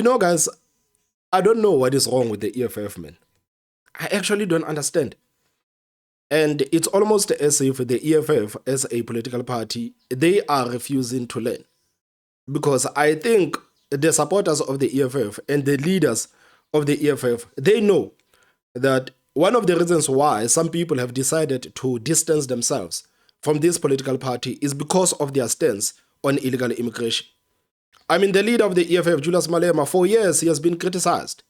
Guys, I don't know what is wrong with the EFF, man. I actually don't understand. And it's almost as if the EFF, as a political party, they are refusing to learn. Because I think the supporters of the EFF and the leaders of the EFF, they know that one of the reasons why some people have decided to distance themselves from this political party is because of their stance on illegal immigration. I mean, the leader of the EFF, Julius Malema, for years he has been criticized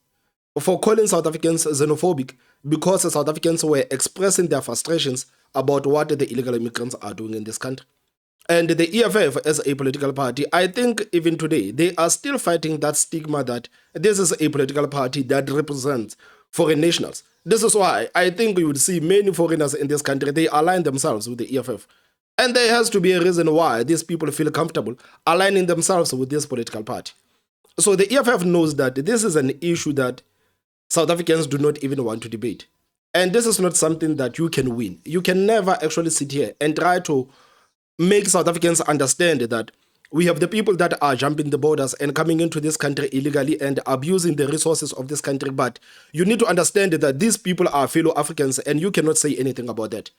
for calling South Africans xenophobic because the South Africans were expressing their frustrations about what the illegal immigrants are doing in this country. And the EFF, as a political party, I think even today, they are still fighting that stigma that this is a political party that represents foreign nationals. This is why I think you would see many foreigners in this country, they align themselves with the EFF. And there has to be a reason why these people feel comfortable aligning themselves with this political party. So the EFF knows that this is an issue that South Africans do not even want to debate. And this is not something that you can win. You can never actually sit here and try to make South Africans understand that we have the people that are jumping the borders and coming into this country illegally and abusing the resources of this country. But you need to understand that these people are fellow Africans and you cannot say anything about that.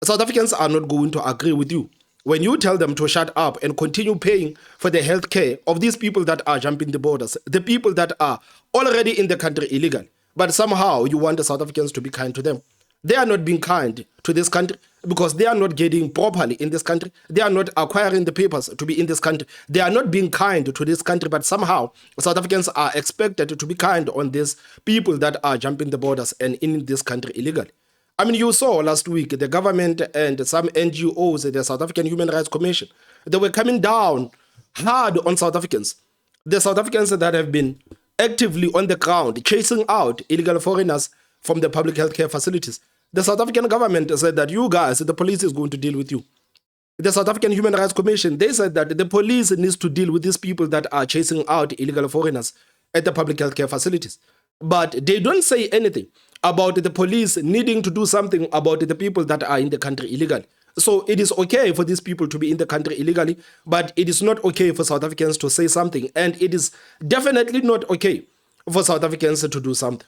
South Africans are not going to agree with you when you tell them to shut up and continue paying for the health care of these people that are jumping the borders, the people that are already in the country illegal. But somehow you want the South Africans to be kind to them. They are not being kind to this country because they are not getting properly in this country. They are not acquiring the papers to be in this country. They are not being kind to this country, but somehow South Africans are expected to be kind on these people that are jumping the borders and in this country illegally. I mean, you saw last week the government and some NGOs, the South African Human Rights Commission, they were coming down hard on South Africans. The South Africans that have been actively on the ground chasing out illegal foreigners from the public healthcare facilities. The South African government said that you guys, the police is going to deal with you. The South African Human Rights Commission, they said that the police needs to deal with these people that are chasing out illegal foreigners at the public healthcare facilities. But they don't say anything about the police needing to do something about the people that are in the country illegally. So it is okay for these people to be in the country illegally, but it is not okay for South Africans to say something. And it is definitely not okay for South Africans to do something.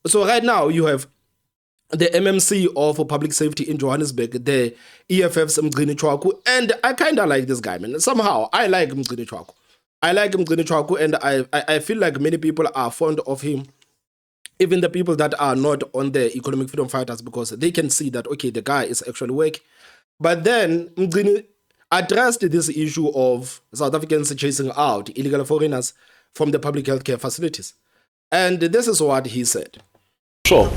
So right now you have the MMC of public safety in Johannesburg, the EFF's Mgcini Chwaku, and I kind of like this guy, man. Somehow I like Mgcini Chwaku. I like Mgcini Chwaku, and I feel like many people are fond of him. Even the people that are not on the economic freedom fighters, because they can see that, okay, the guy is actually working. But then Mgcini addressed this issue of South Africans chasing out illegal foreigners from the public healthcare facilities. And this is what he said. Sure.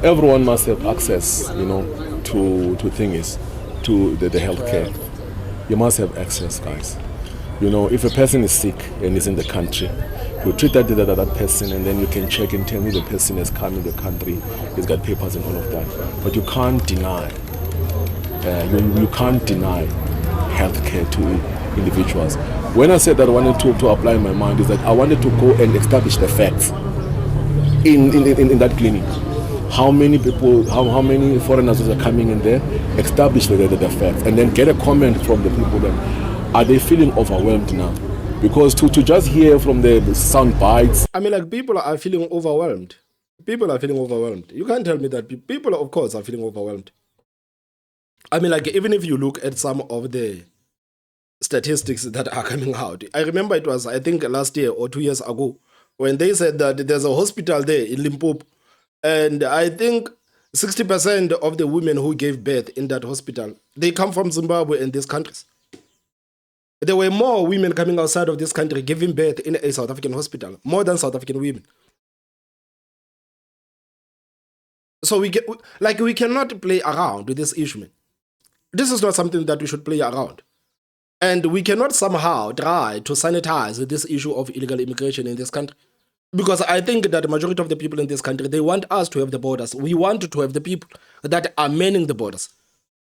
Everyone must have access, to things, to the healthcare. You must have access, guys. If a person is sick and is in the country, you treat that person, and then you can check and tell me the person has come in the country, he's got papers and all of that. But you can't deny, you can't deny healthcare to individuals. When I said that I wanted to apply in my mind, is that I wanted to go and establish the facts in that clinic. How many people, how many foreigners are coming in there, establish the facts, and then get a comment from the people that are they feeling overwhelmed now? Because to just hear from the sound bites. I mean, like, people are feeling overwhelmed. People are feeling overwhelmed. You can't tell me that people, of course, are feeling overwhelmed. I mean, like, even if you look at some of the statistics that are coming out, I remember it was, I think, last year or 2 years ago, when they said that there's a hospital there in Limpopo, and I think 60% of the women who gave birth in that hospital, they come from Zimbabwe and these countries. There were more women coming outside of this country giving birth in a South African hospital, more than South African women. So we cannot play around with this issue, man. This is not something that we should play around. And we cannot somehow try to sanitize this issue of illegal immigration in this country. Because I think that the majority of the people in this country, they want us to have the borders. We want to have the people that are manning the borders,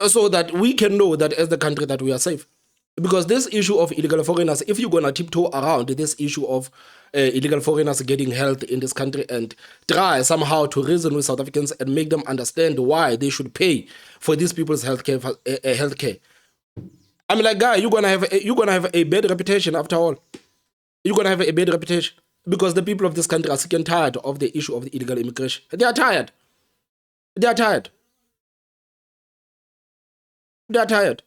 so that we can know that as the country that we are safe. Because this issue of illegal foreigners, if you're going to tiptoe around this issue of illegal foreigners getting health in this country and try somehow to reason with South Africans and make them understand why they should pay for these people's healthcare. I mean, like, guy, you're gonna have a bad reputation after all. You're going to have a bad reputation because the people of this country are sick and tired of the issue of the illegal immigration. They are tired. They are tired. They are tired.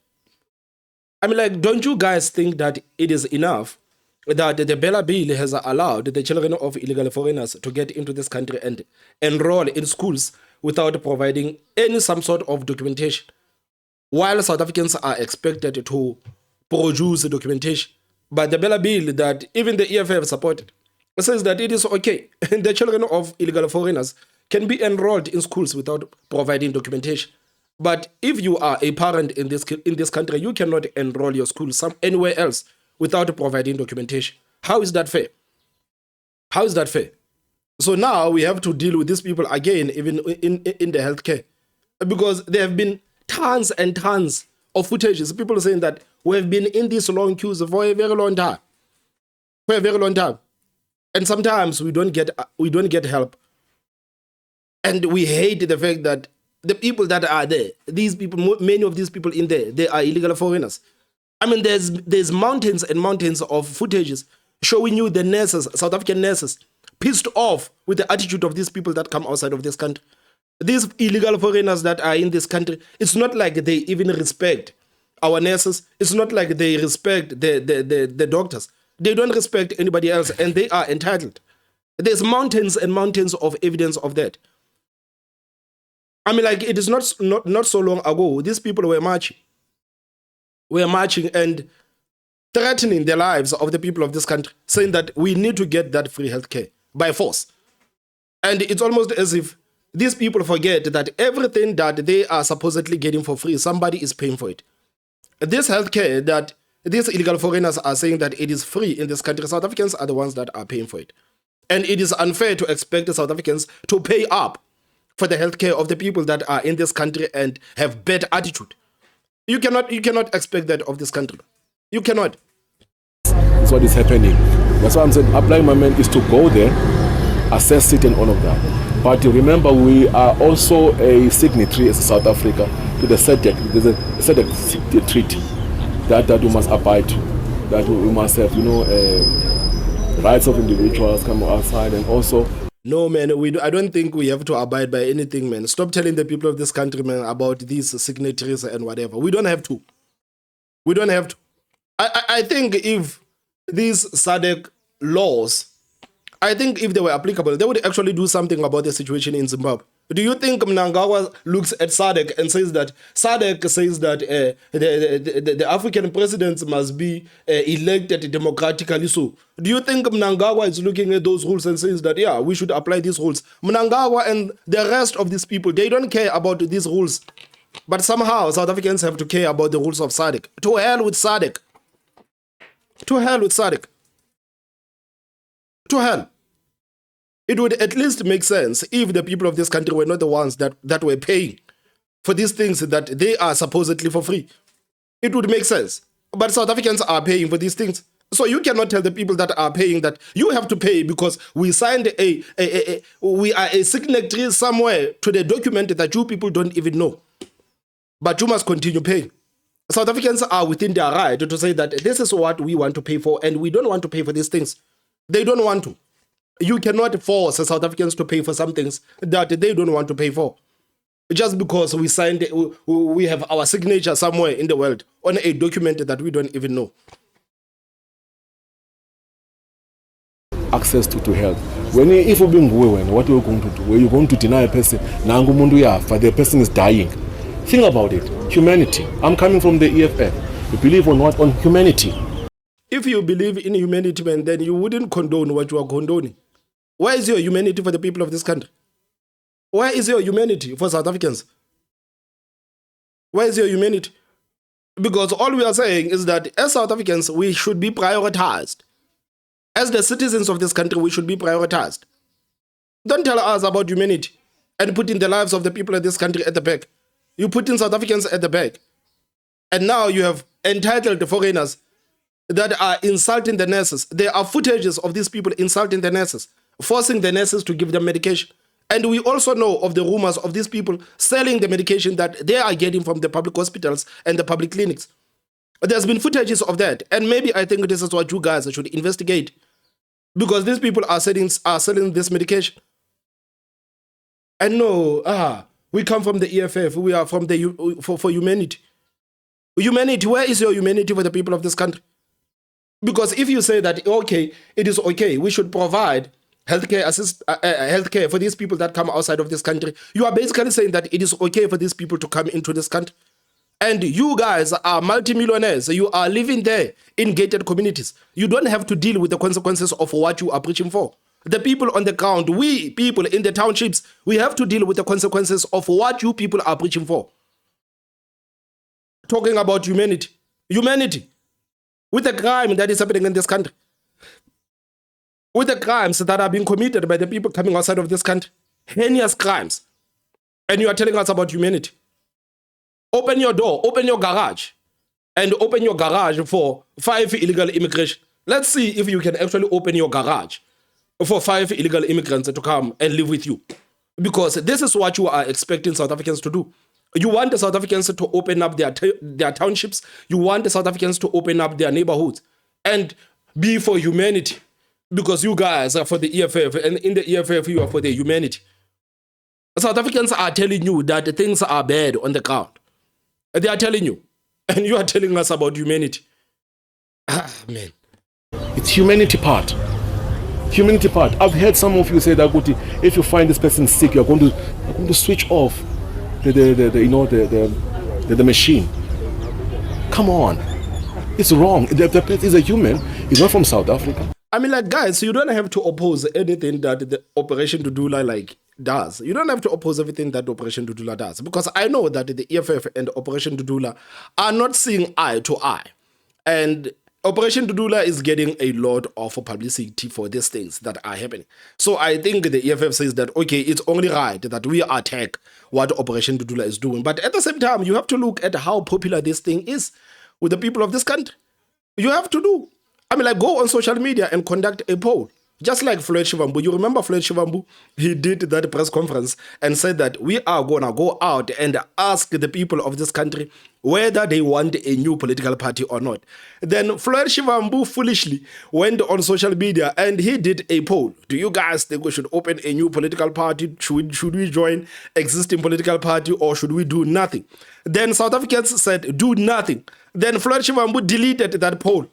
I mean, like, don't you guys think that it is enough that the Bella Bill has allowed the children of illegal foreigners to get into this country and enroll in schools without providing any some sort of documentation, while South Africans are expected to produce documentation? But the Bella Bill that even the EFF supported says that it is okay. The children of illegal foreigners can be enrolled in schools without providing documentation. But if you are a parent in this country, you cannot enroll your school anywhere else without providing documentation. How is that fair? How is that fair? So now we have to deal with these people again, even in the healthcare, because there have been tons and tons of footages. People saying that we have been in these long queues for a very long time, and sometimes we don't get help, and we hate the fact that the people that are there, these people, many of these people in there, they are illegal foreigners. I mean, there's mountains and mountains of footages showing you the nurses, South African nurses, pissed off with the attitude of these people that come outside of this country. These illegal foreigners that are in this country, it's not like they even respect our nurses. It's not like they respect the doctors. They don't respect anybody else, and they are entitled. There's mountains and mountains of evidence of that. I mean, like, it is not so long ago, these people were marching and threatening the lives of the people of this country, saying that we need to get that free healthcare by force. And it's almost as if these people forget that everything that they are supposedly getting for free, somebody is paying for it. This healthcare that these illegal foreigners are saying that it is free in this country, South Africans are the ones that are paying for it. And it is unfair to expect the South Africans to pay up for the healthcare of the people that are in this country and have bad attitude. You cannot expect that of this country. You cannot. That's what is happening. That's why I'm saying applying my mind is to go there, assess it and all of that. But remember, we are also a signatory as South Africa to the SADC. There's a SADC treaty that we must abide to, that we must have, rights of individuals come outside, and also. No, man, I don't think we have to abide by anything, man. Stop telling the people of this country, man, about these signatories and whatever. We don't have to. We don't have to. I think if these SADC laws, I think if they were applicable, they would actually do something about the situation in Zimbabwe. Do you think Mnangagwa looks at SADC and says that the African presidents must be elected democratically? So do you think Mnangagwa is looking at those rules and says that, yeah, we should apply these rules? Mnangagwa and the rest of these people, they don't care about these rules. But somehow South Africans have to care about the rules of SADC. To hell with SADC. To hell with SADC. To hell. It would at least make sense if the people of this country were not the ones that were paying for these things that they are supposedly for free. It would make sense. But South Africans are paying for these things. So you cannot tell the people that are paying that you have to pay because we signed we are a signatory somewhere to the document that you people don't even know. But you must continue paying. South Africans are within their right to say that this is what we want to pay for and we don't want to pay for these things. They don't want to. You cannot force South Africans to pay for some things that they don't want to pay for. Just because we have our signature somewhere in the world on a document that we don't even know. Access to health. If you're being what are you going to do? Were you going to deny a person? The person is dying. Think about it. Humanity. I'm coming from the EFF. You believe or not on humanity. If you believe in humanity, man, then you wouldn't condone what you are condoning. Where is your humanity for the people of this country? Where is your humanity for South Africans? Where is your humanity? Because all we are saying is that as South Africans, we should be prioritized. As the citizens of this country, we should be prioritized. Don't tell us about humanity and putting the lives of the people of this country at the back. You put in South Africans at the back. And now you have entitled foreigners that are insulting the nurses. There are footages of these people insulting the nurses, forcing the nurses to give them medication. And we also know of the rumors of these people selling the medication that they are getting from the public hospitals and the public clinics. There's been footages of that. And maybe I think this is what you guys should investigate because these people are selling this medication. And no, we come from the EFF. We are from the for humanity. Humanity, where is your humanity for the people of this country? Because if you say that, okay, it is okay, we should provide healthcare for these people that come outside of this country, you are basically saying that it is okay for these people to come into this country. And you guys are multimillionaires. You are living there in gated communities. You don't have to deal with the consequences of what you are preaching for. The people on the ground, we people in the townships, we have to deal with the consequences of what you people are preaching for. Talking about humanity. Humanity. With the crime that is happening in this country. With the crimes that are being committed by the people coming outside of this country. Heinous crimes. And you are telling us about humanity. Open your door, open your garage, and open your garage for 5 illegal immigration. Let's see if you can actually open your garage for 5 illegal immigrants to come and live with you. Because this is what you are expecting South Africans to do. You want the South Africans to open up their townships. You want the South Africans to open up their neighborhoods and be for humanity. Because you guys are for the EFF, and in the EFF you are for the humanity. South Africans are telling you that things are bad on the ground. They are telling you. And you are telling us about humanity. Man. It's humanity part. Humanity part. I've heard some of you say that if you find this person sick, you're going to switch off the machine. Come on. It's wrong. The person is a human. He's not from South Africa. I mean, like, guys, you don't have to oppose anything that the Operation Dudula does. You don't have to oppose everything that Operation Dudula does, because I know that the EFF and Operation Dudula are not seeing eye to eye. And Operation Dudula is getting a lot of publicity for these things that are happening. So I think the EFF says that, okay, it's only right that we attack what Operation Dudula is doing. But at the same time, you have to look at how popular this thing is with the people of this country. You have to do. I mean, like, go on social media and conduct a poll. Just like Floyd Shivambu. You remember Floyd Shivambu? He did that press conference and said that we are going to go out and ask the people of this country whether they want a new political party or not. Then Floyd Shivambu foolishly went on social media and he did a poll. Do you guys think we should open a new political party? Should we join existing political party, or should we do nothing? Then South Africans said, do nothing. Then Floyd Shivambu deleted that poll.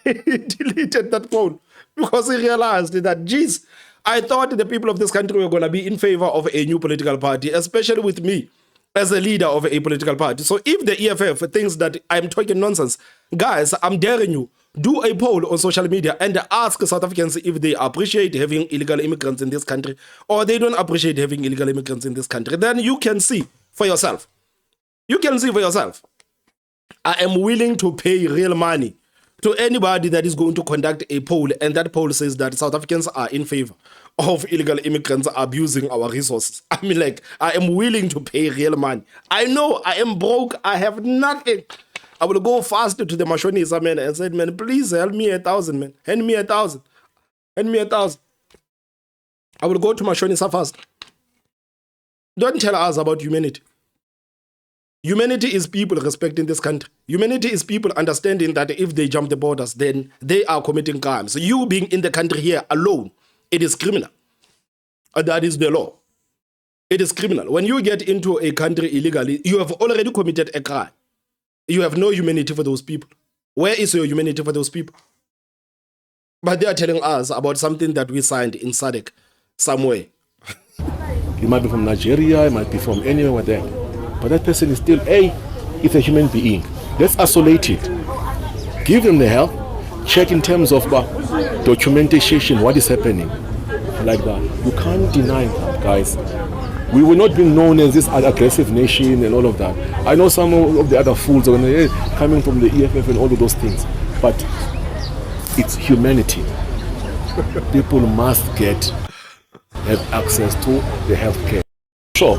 He deleted that poll because he realized that, geez, I thought the people of this country were going to be in favor of a new political party, especially with me as a leader of a political party. So if the EFF thinks that I'm talking nonsense, guys, I'm daring you, do a poll on social media and ask South Africans if they appreciate having illegal immigrants in this country or they don't appreciate having illegal immigrants in this country. Then you can see for yourself. You can see for yourself. I am willing to pay real money to anybody that is going to conduct a poll, and that poll says that South Africans are in favor of illegal immigrants abusing our resources. I mean, like, I am willing to pay real money. I know I am broke. I have nothing. I will go faster to the Mashonisa, man, and say, man, please help me 1,000, man. Hand me 1,000. Hand me 1,000. I will go to Mashonisa fast. Don't tell us about humanity. Humanity is people respecting this country. Humanity is people understanding that if they jump the borders, then they are committing crimes. So you being in the country here alone, it is criminal. And that is the law. It is criminal. When you get into a country illegally, you have already committed a crime. You have no humanity for those people. Where is your humanity for those people? But they are telling us about something that we signed in SADC somewhere. He might be from Nigeria, he might be from anywhere there. But that person is still it's a human being. Let's isolate it. Give them the help. Check in terms of documentation, what is happening. Like that. You can't deny that, guys. We will not be known as this aggressive nation and all of that. I know some of the other fools are coming from the EFF and all of those things. But it's humanity. People must have access to the healthcare. Sure.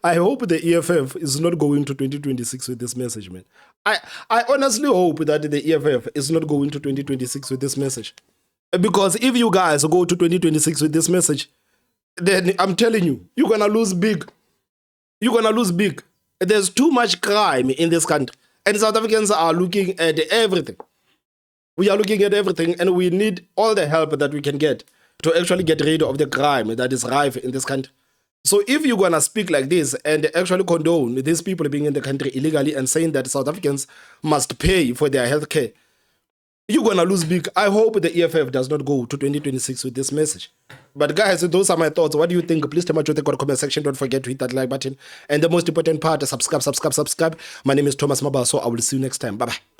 I hope the EFF is not going to 2026 with this message, man. I honestly hope that the EFF is not going to 2026 with this message. Because if you guys go to 2026 with this message, then I'm telling you, you're going to lose big. You're going to lose big. There's too much crime in this country. And South Africans are looking at everything. We are looking at everything, and we need all the help that we can get to actually get rid of the crime that is rife in this country. So if you're going to speak like this and actually condone these people being in the country illegally and saying that South Africans must pay for their health care, you're going to lose big. I hope the EFF does not go to 2026 with this message. But guys, those are my thoughts. What do you think? Please tell me what you think in the comment section. Don't forget to hit that like button. And the most important part, subscribe. My name is Thomas Maba, so I will see you next time. Bye-bye.